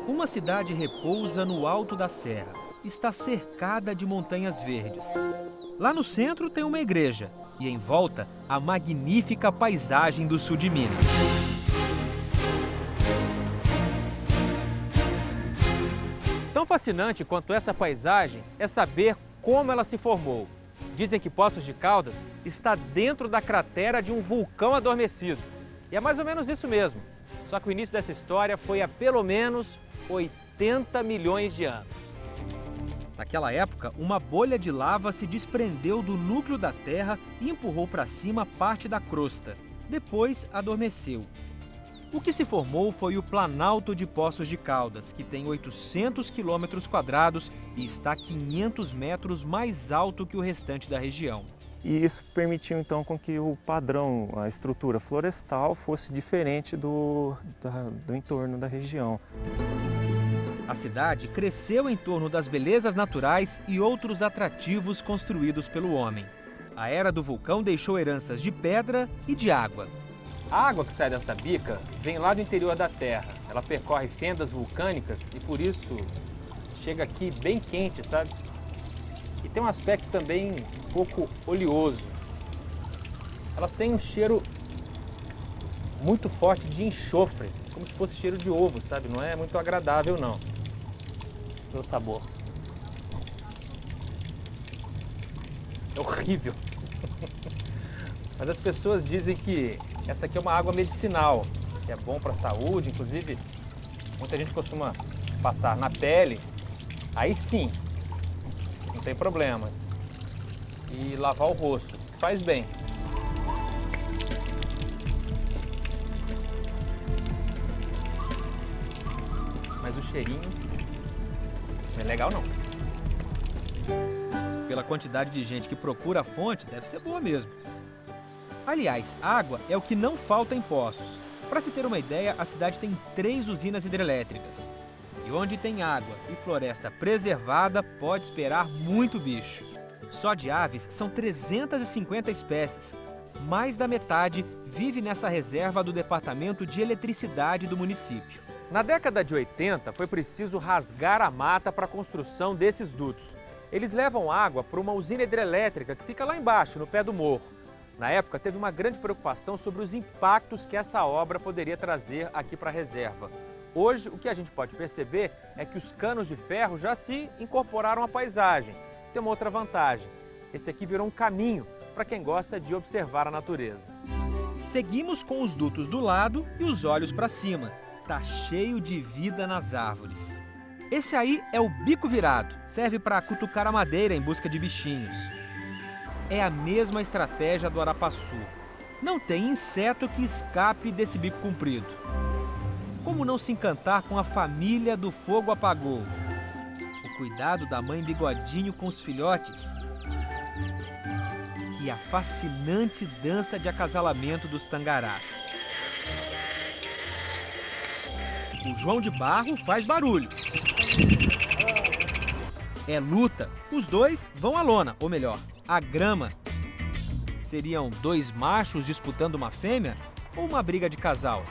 Uma cidade repousa no alto da serra. Está cercada de montanhas verdes. Lá no centro tem uma igreja e em volta a magnífica paisagem do sul de Minas. Tão fascinante quanto essa paisagem é saber como ela se formou. Dizem que Poços de Caldas está dentro da cratera de um vulcão adormecido. E é mais ou menos isso mesmo. Só que o início dessa história foi há pelo menos 80 milhões de anos. Naquela época, uma bolha de lava se desprendeu do núcleo da Terra e empurrou para cima parte da crosta. Depois adormeceu. O que se formou foi o Planalto de Poços de Caldas, que tem 800 quilômetros quadrados e está 500 metros mais alto que o restante da região. E isso permitiu então com que o padrão, a estrutura florestal fosse diferente do entorno da região. A cidade cresceu em torno das belezas naturais e outros atrativos construídos pelo homem. A era do vulcão deixou heranças de pedra e de água. A água que sai dessa bica vem lá do interior da terra. Ela percorre fendas vulcânicas e por isso chega aqui bem quente, sabe? E tem um aspecto também um pouco oleoso. Elas têm um cheiro muito forte de enxofre, como se fosse cheiro de ovo, sabe? Não é muito agradável, não. Vê o sabor. É horrível. Mas as pessoas dizem que essa aqui é uma água medicinal, que é bom para a saúde, inclusive muita gente costuma passar na pele, aí sim, não tem problema. E lavar o rosto, diz que faz bem. Mas o cheirinho não é legal não. Pela quantidade de gente que procura a fonte, deve ser boa mesmo. Aliás, água é o que não falta em Poços. Para se ter uma ideia, a cidade tem 3 usinas hidrelétricas. E onde tem água e floresta preservada, pode esperar muito bicho. Só de aves são 350 espécies. Mais da metade vive nessa reserva do Departamento de Eletricidade do município. Na década de 80, foi preciso rasgar a mata para a construção desses dutos. Eles levam água para uma usina hidrelétrica que fica lá embaixo, no pé do morro. Na época, teve uma grande preocupação sobre os impactos que essa obra poderia trazer aqui para a reserva. Hoje, o que a gente pode perceber é que os canos de ferro já se incorporaram à paisagem. Tem uma outra vantagem. Esse aqui virou um caminho para quem gosta de observar a natureza. Seguimos com os dutos do lado e os olhos para cima. Tá cheio de vida nas árvores. Esse aí é o bico virado. Serve para cutucar a madeira em busca de bichinhos. É a mesma estratégia do arapaçu. Não tem inseto que escape desse bico comprido. Como não se encantar com a família do fogo apagou? O cuidado da mãe Bigodinho com os filhotes. E a fascinante dança de acasalamento dos tangarás. O João de Barro faz barulho. É luta. Os dois vão à lona, ou melhor, à grama. Seriam 2 machos disputando uma fêmea ou uma briga de casal?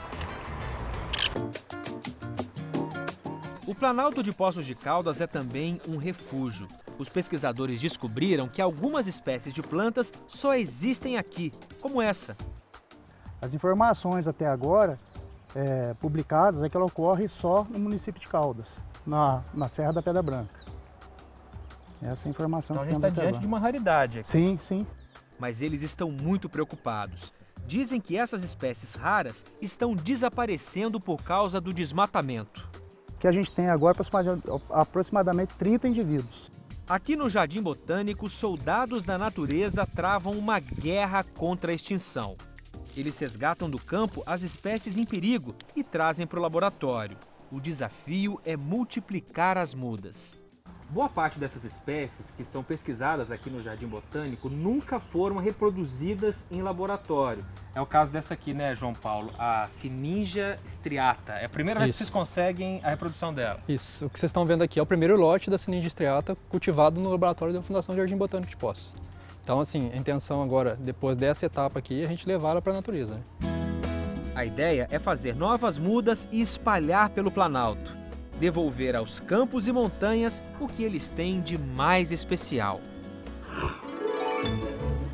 O Planalto de Poços de Caldas é também um refúgio. Os pesquisadores descobriram que algumas espécies de plantas só existem aqui, como essa. As informações até agora publicadas é que ela ocorre só no município de Caldas, na Serra da Pedra Branca. Essa é a informação Então que a gente temos está até diante de agora. uma raridade aqui. Sim, sim. Mas eles estão muito preocupados. Dizem que essas espécies raras estão desaparecendo por causa do desmatamento. O que a gente tem agora é aproximadamente 30 indivíduos. Aqui no Jardim Botânico, soldados da natureza travam uma guerra contra a extinção. Eles resgatam do campo as espécies em perigo e trazem para o laboratório. O desafio é multiplicar as mudas. Boa parte dessas espécies que são pesquisadas aqui no Jardim Botânico nunca foram reproduzidas em laboratório. É o caso dessa aqui, né, João Paulo? A Siningia striata. É a primeira vez que vocês conseguem a reprodução dela. Isso. O que vocês estão vendo aqui é o primeiro lote da Siningia striata cultivado no laboratório da Fundação Jardim Botânico de Poços. Então, assim, a intenção agora, depois dessa etapa aqui, é a gente levar ela para a natureza, né? A ideia é fazer novas mudas e espalhar pelo Planalto. devolver aos campos e montanhas o que eles têm de mais especial.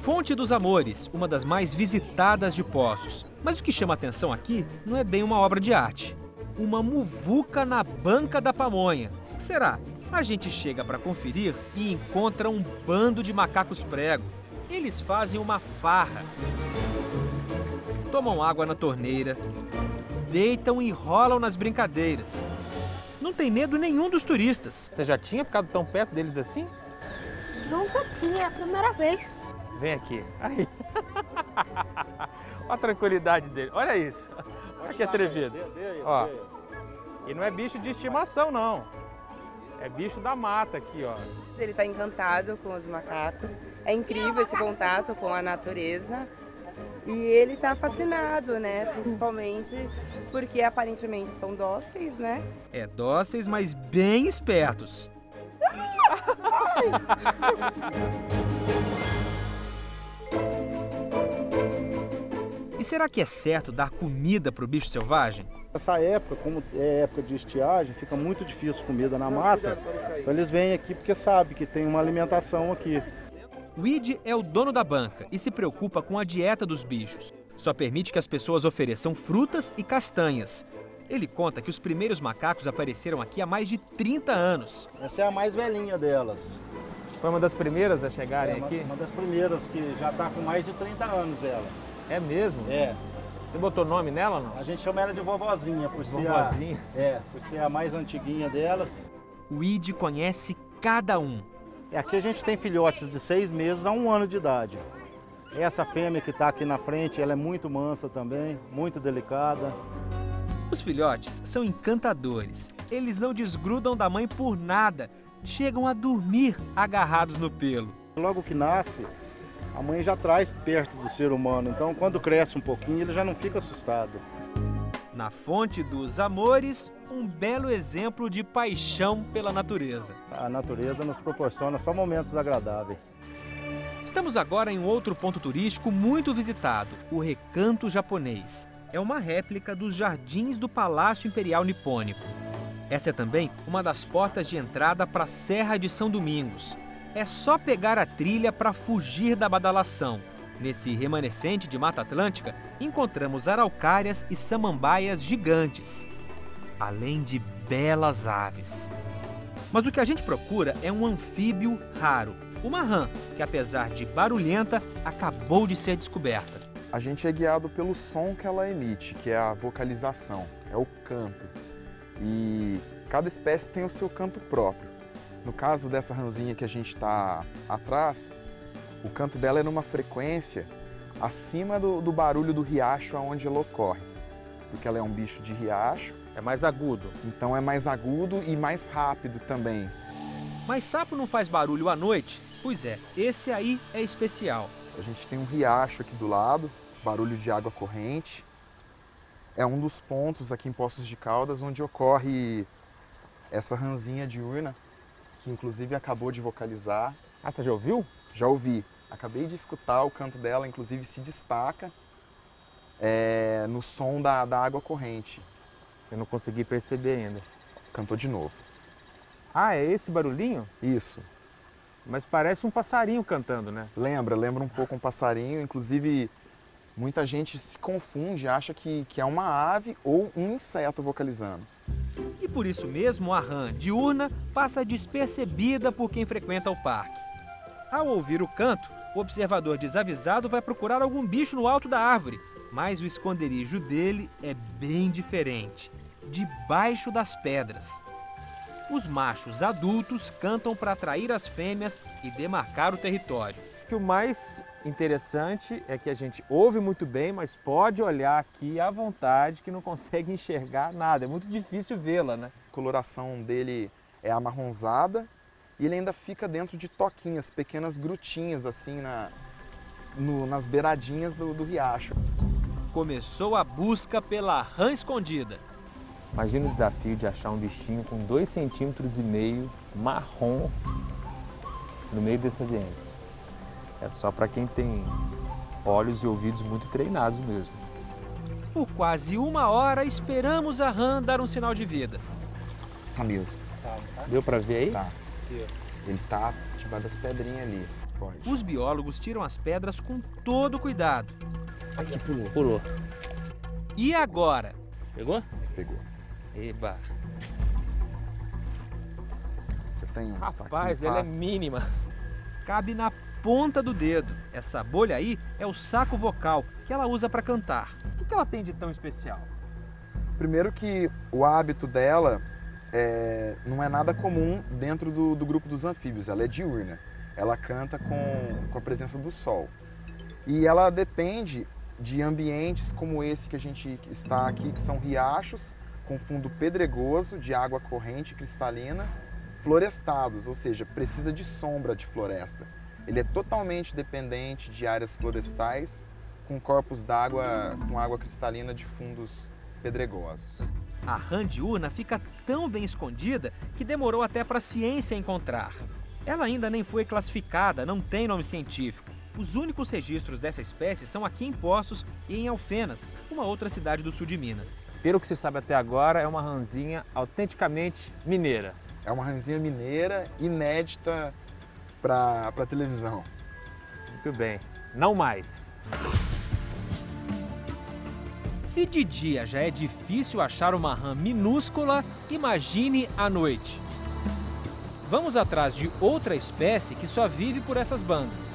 Fonte dos Amores, uma das mais visitadas de Poços. Mas o que chama atenção aqui não é bem uma obra de arte. Uma muvuca na banca da pamonha. O que será? A gente chega para conferir e encontra um bando de macacos prego. Eles fazem uma farra. Tomam água na torneira, deitam e rolam nas brincadeiras. Não tem medo nenhum dos turistas. Você já tinha ficado tão perto deles assim? Nunca tinha, é a primeira vez. Vem aqui. Aí. Olha a tranquilidade dele. Olha isso. Olha que atrevido. Ó. E não é bicho de estimação, não. É bicho da mata aqui, ó. Ele está encantado com os macacos. É incrível esse contato com a natureza. E ele está fascinado, né? Principalmente porque aparentemente são dóceis, né? É, dóceis, mas bem espertos. E será que é certo dar comida para o bicho selvagem? Essa época, como é época de estiagem, fica muito difícil comida na mata. Então eles vêm aqui porque sabem que tem uma alimentação aqui. O Ide é o dono da banca e se preocupa com a dieta dos bichos. Só permite que as pessoas ofereçam frutas e castanhas. Ele conta que os primeiros macacos apareceram aqui há mais de 30 anos. Essa é a mais velhinha delas. Foi uma das primeiras a chegarem aqui? Uma das primeiras, que já está com mais de 30 anos ela. É mesmo? É. Você botou nome nela ou não? A gente chama ela de vovozinha, por ser Vovozinha? por ser a mais antiguinha delas. O Ide conhece cada um. Aqui a gente tem filhotes de 6 meses a 1 ano de idade. Essa fêmea que está aqui na frente, ela é muito mansa também, muito delicada. Os filhotes são encantadores. Eles não desgrudam da mãe por nada. Chegam a dormir agarrados no pelo. Logo que nasce, a mãe já traz perto do ser humano. Então, quando cresce um pouquinho, ele já não fica assustado. Na Fonte dos Amores, um belo exemplo de paixão pela natureza. A natureza nos proporciona só momentos agradáveis. Estamos agora em um outro ponto turístico muito visitado, o Recanto Japonês. É uma réplica dos jardins do Palácio Imperial Nipônico. Essa é também uma das portas de entrada para a Serra de São Domingos. É só pegar a trilha para fugir da badalação. Nesse remanescente de Mata Atlântica, encontramos araucárias e samambaias gigantes, além de belas aves. Mas o que a gente procura é um anfíbio raro, uma rã, que apesar de barulhenta, acabou de ser descoberta. A gente é guiado pelo som que ela emite, que é a vocalização, é o canto. E cada espécie tem o seu canto próprio. No caso dessa rãzinha que a gente está atrás, o canto dela é numa frequência acima do barulho do riacho onde ela ocorre. Porque ela é um bicho de riacho. É mais agudo. Então é mais agudo e mais rápido também. Mas sapo não faz barulho à noite? Pois é, esse aí é especial. A gente tem um riacho aqui do lado, barulho de água corrente. É um dos pontos aqui em Poços de Caldas onde ocorre essa rãzinha diurna, que inclusive acabou de vocalizar. Ah, você já ouviu? Já ouvi. Acabei de escutar, o canto dela inclusive se destaca no som da água corrente. Eu não consegui perceber ainda. Cantou de novo. Ah, é esse barulhinho? Isso. Mas parece um passarinho cantando, né? Lembra um pouco um passarinho, inclusive muita gente se confunde, acha que é uma ave ou um inseto vocalizando. E por isso mesmo a rã diurna passa despercebida por quem frequenta o parque. Ao ouvir o canto, o observador desavisado vai procurar algum bicho no alto da árvore, mas o esconderijo dele é bem diferente, debaixo das pedras. Os machos adultos cantam para atrair as fêmeas e demarcar o território. O que o mais interessante é que a gente ouve muito bem, mas pode olhar aqui à vontade que não consegue enxergar nada. É muito difícil vê-la, né? A coloração dele é amarronzada e ele ainda fica dentro de toquinhas, pequenas grutinhas assim nas beiradinhas do riacho. Começou a busca pela rã escondida. Imagina o desafio de achar um bichinho com 2,5 cm marrom no meio desse ambiente. É só para quem tem olhos e ouvidos muito treinados mesmo. Por quase 1 hora esperamos a rã dar um sinal de vida. Tá mesmo. Deu pra ver aí? Tá. Ele tá debaixo das pedrinhas ali. Pode. Os biólogos tiram as pedras com todo cuidado. Aqui pulou. Pulou. E agora? Pegou? Pegou. Eba. Você tem um saquinho Rapaz, ela é fácil? mínima. Cabe na ponta do dedo. Essa bolha aí é o saco vocal que ela usa para cantar. O que ela tem de tão especial? Primeiro que o hábito dela não é nada comum dentro do grupo dos anfíbios. Ela é diurna. Ela canta com a presença do sol. E ela depende de ambientes como esse que a gente está aqui, que são riachos com fundo pedregoso, de água corrente cristalina, florestados, ou seja, precisa de sombra de floresta. Ele é totalmente dependente de áreas florestais com corpos d'água, com água cristalina de fundos pedregosos. A rã diurna fica tão bem escondida que demorou até para a ciência encontrar. Ela ainda nem foi classificada, não tem nome científico. Os únicos registros dessa espécie são aqui em Poços e em Alfenas, uma outra cidade do sul de Minas. Pelo que se sabe até agora, é uma rãzinha autenticamente mineira. É uma rãzinha mineira inédita para televisão. Muito bem. Não mais. Se de dia já é difícil achar uma rã minúscula, imagine à noite. Vamos atrás de outra espécie que só vive por essas bandas.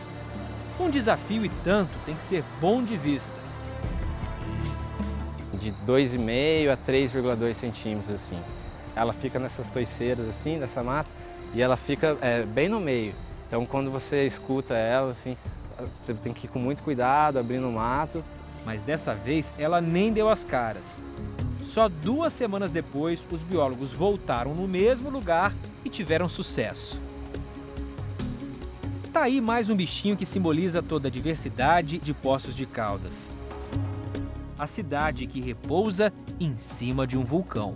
Um desafio e tanto tem que ser bom de vista. De 2,5 a 3,2 centímetros, assim. Ela fica nessas toiceiras, assim, dessa mata, e ela fica bem no meio. Então, quando você escuta ela, assim, você tem que ir com muito cuidado, abrindo o mato. Mas dessa vez, ela nem deu as caras. Só 2 semanas depois, os biólogos voltaram no mesmo lugar e tiveram sucesso. Tá aí mais um bichinho que simboliza toda a diversidade de Poços de Caldas. A cidade que repousa em cima de um vulcão.